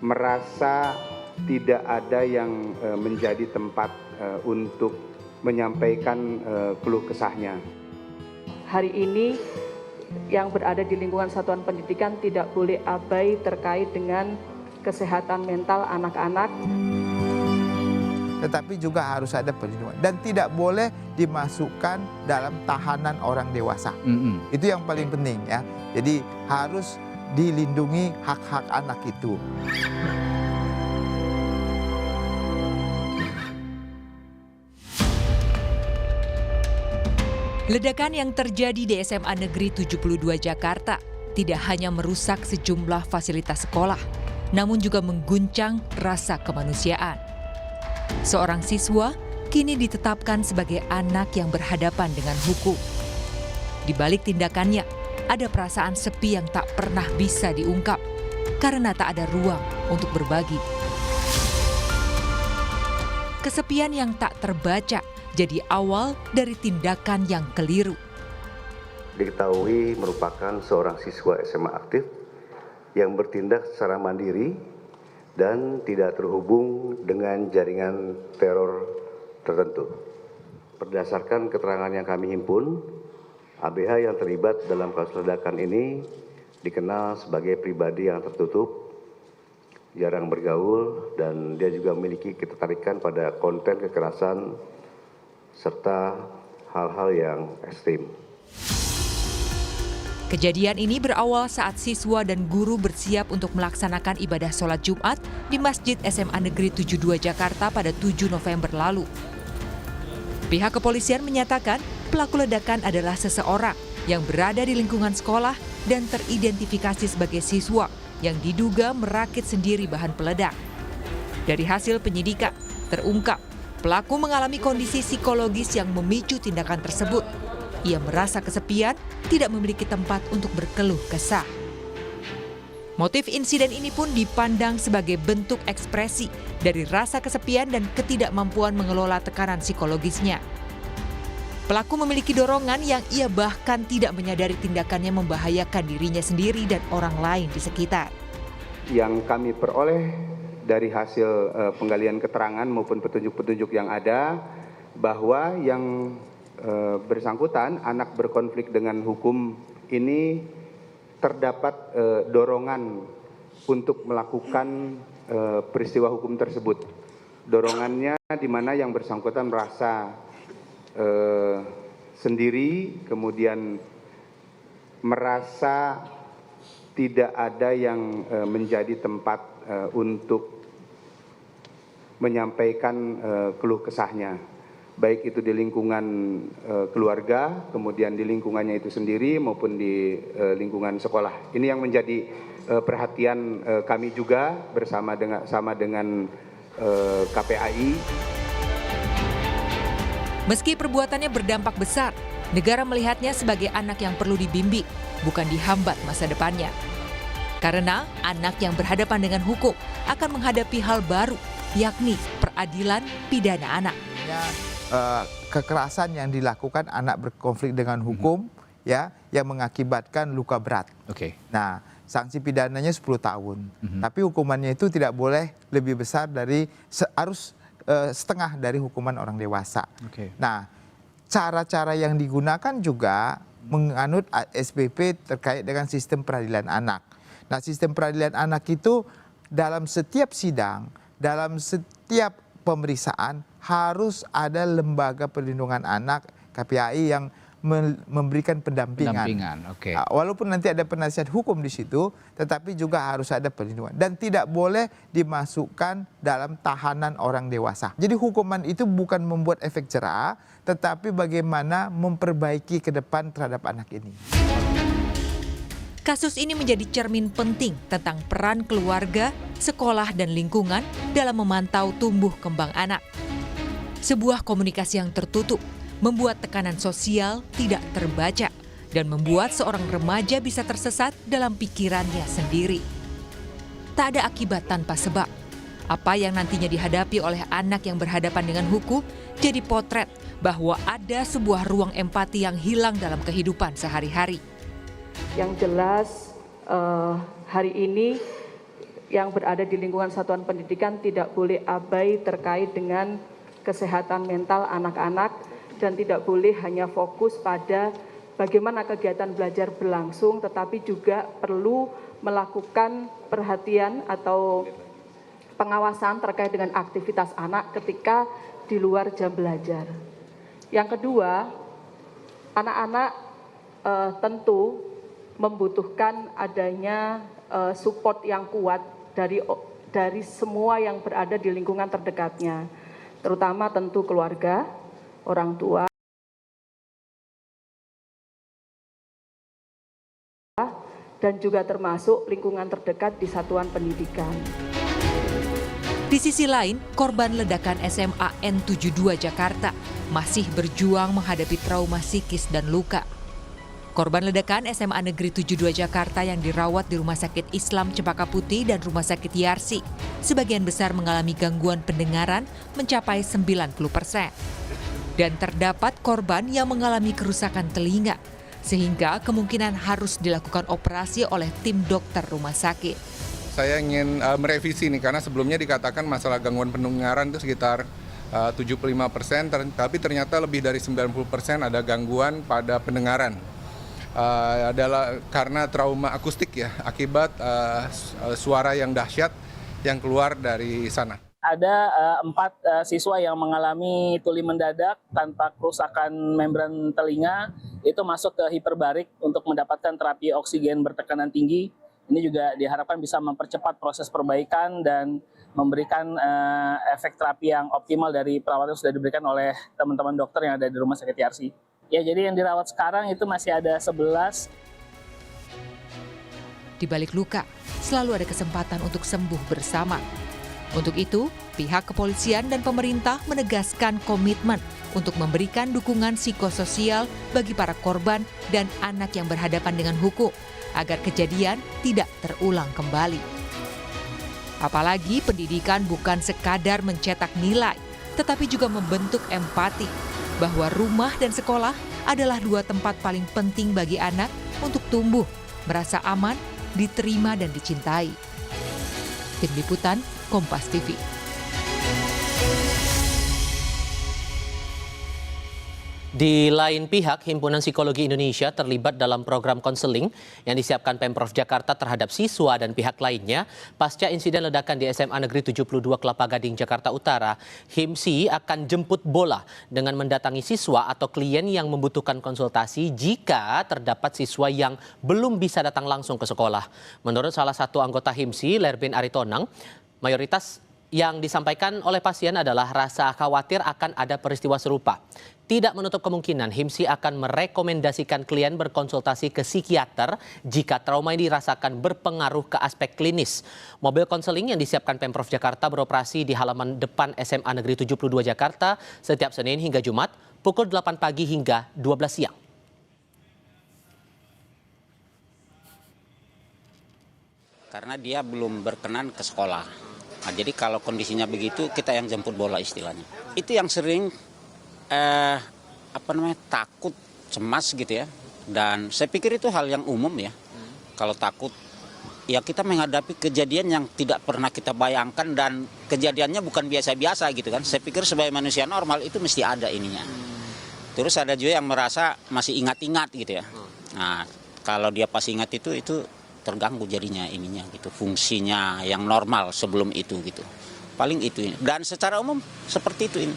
merasa tidak ada yang menjadi tempat untuk menyampaikan keluh kesahnya. Hari ini yang berada di lingkungan satuan pendidikan tidak boleh abai terkait dengan kesehatan mental anak-anak. Tetapi juga harus ada perlindungan dan tidak boleh dimasukkan dalam tahanan orang dewasa. Itu yang paling penting ya. Jadi harus dilindungi hak-hak anak itu. Ledakan yang terjadi di SMA Negeri 72 Jakarta tidak hanya merusak sejumlah fasilitas sekolah, namun juga mengguncang rasa kemanusiaan. Seorang siswa kini ditetapkan sebagai anak yang berhadapan dengan hukum. Di balik tindakannya, ada perasaan sepi yang tak pernah bisa diungkap karena tak ada ruang untuk berbagi. Kesepian yang tak terbaca jadi awal dari tindakan yang keliru. Diketahui merupakan seorang siswa SMA aktif yang bertindak secara mandiri dan tidak terhubung dengan jaringan teror tertentu. Berdasarkan keterangan yang kami himpun, ABH yang terlibat dalam kasus ledakan ini dikenal sebagai pribadi yang tertutup, jarang bergaul, dan dia juga memiliki ketertarikan pada konten kekerasan serta hal-hal yang ekstrim. Kejadian ini berawal saat siswa dan guru bersiap untuk melaksanakan ibadah sholat Jumat di Masjid SMA Negeri 72 Jakarta pada 7 November lalu. Pihak kepolisian menyatakan pelaku ledakan adalah seseorang yang berada di lingkungan sekolah dan teridentifikasi sebagai siswa yang diduga merakit sendiri bahan peledak. Dari hasil penyidikan, terungkap pelaku mengalami kondisi psikologis yang memicu tindakan tersebut. Ia merasa kesepian, tidak memiliki tempat untuk berkeluh kesah. Motif insiden ini pun dipandang sebagai bentuk ekspresi dari rasa kesepian dan ketidakmampuan mengelola tekanan psikologisnya. Pelaku memiliki dorongan yang ia bahkan tidak menyadari tindakannya membahayakan dirinya sendiri dan orang lain di sekitar. Yang kami peroleh dari hasil penggalian keterangan maupun petunjuk-petunjuk yang ada, bahwa yang bersangkutan, anak berkonflik dengan hukum ini terdapat dorongan untuk melakukan peristiwa hukum tersebut. Dorongannya di mana yang bersangkutan merasa sendiri, kemudian merasa tidak ada yang menjadi tempat untuk menyampaikan keluh kesahnya, baik itu di lingkungan keluarga, kemudian di lingkungannya itu sendiri maupun di lingkungan sekolah. Ini yang menjadi perhatian kami juga bersama dengan KPAI. Meski perbuatannya berdampak besar, negara melihatnya sebagai anak yang perlu dibimbing, bukan dihambat masa depannya. Karena anak yang berhadapan dengan hukum akan menghadapi hal baru, yakni peradilan pidana anak. Kekerasan yang dilakukan anak berkonflik dengan hukum ya, yang mengakibatkan luka berat. Nah, sanksi pidananya 10 tahun. Tapi hukumannya itu tidak boleh lebih besar dari harus setengah dari hukuman orang dewasa. Nah, cara-cara yang digunakan juga menganut SPP terkait dengan sistem peradilan anak. Nah, sistem peradilan anak itu dalam setiap sidang, dalam setiap pemeriksaan harus ada lembaga perlindungan anak KPAI yang memberikan pendampingan. Walaupun nanti ada penasihat hukum di situ, tetapi juga harus ada perlindungan dan tidak boleh dimasukkan dalam tahanan orang dewasa. Jadi hukuman itu bukan membuat efek jera, tetapi bagaimana memperbaiki ke depan terhadap anak ini. Kasus ini menjadi cermin penting tentang peran keluarga, sekolah, dan lingkungan dalam memantau tumbuh kembang anak. Sebuah komunikasi yang tertutup membuat tekanan sosial tidak terbaca dan membuat seorang remaja bisa tersesat dalam pikirannya sendiri. Tak ada akibat tanpa sebab. Apa yang nantinya dihadapi oleh anak yang berhadapan dengan hukum jadi potret bahwa ada sebuah ruang empati yang hilang dalam kehidupan sehari-hari. Yang jelas hari ini yang berada di lingkungan satuan pendidikan tidak boleh abai terkait dengan kesehatan mental anak-anak dan tidak boleh hanya fokus pada bagaimana kegiatan belajar berlangsung, tetapi juga perlu melakukan perhatian atau pengawasan terkait dengan aktivitas anak ketika di luar jam belajar. Yang kedua, anak-anak tentu membutuhkan adanya support yang kuat dari semua yang berada di lingkungan terdekatnya, terutama tentu keluarga, orang tua, dan juga termasuk lingkungan terdekat di satuan pendidikan. Di sisi lain, korban ledakan SMA N72 Jakarta masih berjuang menghadapi trauma psikis dan luka. Korban ledakan SMA Negeri 72 Jakarta yang dirawat di Rumah Sakit Islam Cempaka Putih dan Rumah Sakit Yarsi, sebagian besar mengalami gangguan pendengaran mencapai 90%. Dan terdapat korban yang mengalami kerusakan telinga, sehingga kemungkinan harus dilakukan operasi oleh tim dokter rumah sakit. Saya ingin merevisi nih, karena sebelumnya dikatakan masalah gangguan pendengaran itu sekitar 75%, tapi ternyata lebih dari 90% ada gangguan pada pendengaran. Adalah karena trauma akustik ya, akibat suara yang dahsyat yang keluar dari sana. Ada 4 siswa yang mengalami tuli mendadak tanpa kerusakan membran telinga, itu masuk ke hiperbarik untuk mendapatkan terapi oksigen bertekanan tinggi. Ini juga diharapkan bisa mempercepat proses perbaikan dan memberikan efek terapi yang optimal dari perawatan yang sudah diberikan oleh teman-teman dokter yang ada di Rumah Sakit Yarsi. Ya, jadi yang dirawat sekarang itu masih ada 11. Di balik luka, selalu ada kesempatan untuk sembuh bersama. Untuk itu, pihak kepolisian dan pemerintah menegaskan komitmen untuk memberikan dukungan psikososial bagi para korban dan anak yang berhadapan dengan hukum, agar kejadian tidak terulang kembali. Apalagi pendidikan bukan sekadar mencetak nilai, tetapi juga membentuk empati, bahwa rumah dan sekolah adalah 2 tempat paling penting bagi anak untuk tumbuh, merasa aman, diterima dan dicintai. Tim Liputan, Kompas TV. Di lain pihak, Himpunan Psikologi Indonesia terlibat dalam program konseling yang disiapkan Pemprov Jakarta terhadap siswa dan pihak lainnya pasca insiden ledakan di SMA Negeri 72 Kelapa Gading, Jakarta Utara. HIMSI akan jemput bola dengan mendatangi siswa atau klien yang membutuhkan konsultasi jika terdapat siswa yang belum bisa datang langsung ke sekolah. Menurut salah satu anggota HIMSI, Lerbin Aritonang, mayoritas yang disampaikan oleh pasien adalah rasa khawatir akan ada peristiwa serupa. Tidak menutup kemungkinan HIMSI akan merekomendasikan klien berkonsultasi ke psikiater jika trauma yang dirasakan berpengaruh ke aspek klinis. Mobil konseling yang disiapkan Pemprov Jakarta beroperasi di halaman depan SMA Negeri 72 Jakarta setiap Senin hingga Jumat pukul 8 pagi hingga 12 siang. Karena dia belum berkenan ke sekolah. Nah, jadi kalau kondisinya begitu, kita yang jemput bola istilahnya. Itu yang sering takut, cemas gitu ya. Dan saya pikir itu hal yang umum ya. Kalau takut, ya kita menghadapi kejadian yang tidak pernah kita bayangkan dan kejadiannya bukan biasa-biasa gitu kan. Saya pikir sebagai manusia normal itu mesti ada ininya. Terus ada juga yang merasa masih ingat-ingat gitu ya. Nah, kalau dia pas ingat itu terganggu jadinya ininya gitu, fungsinya yang normal sebelum itu gitu. Paling itu. Dan secara umum seperti itu ini.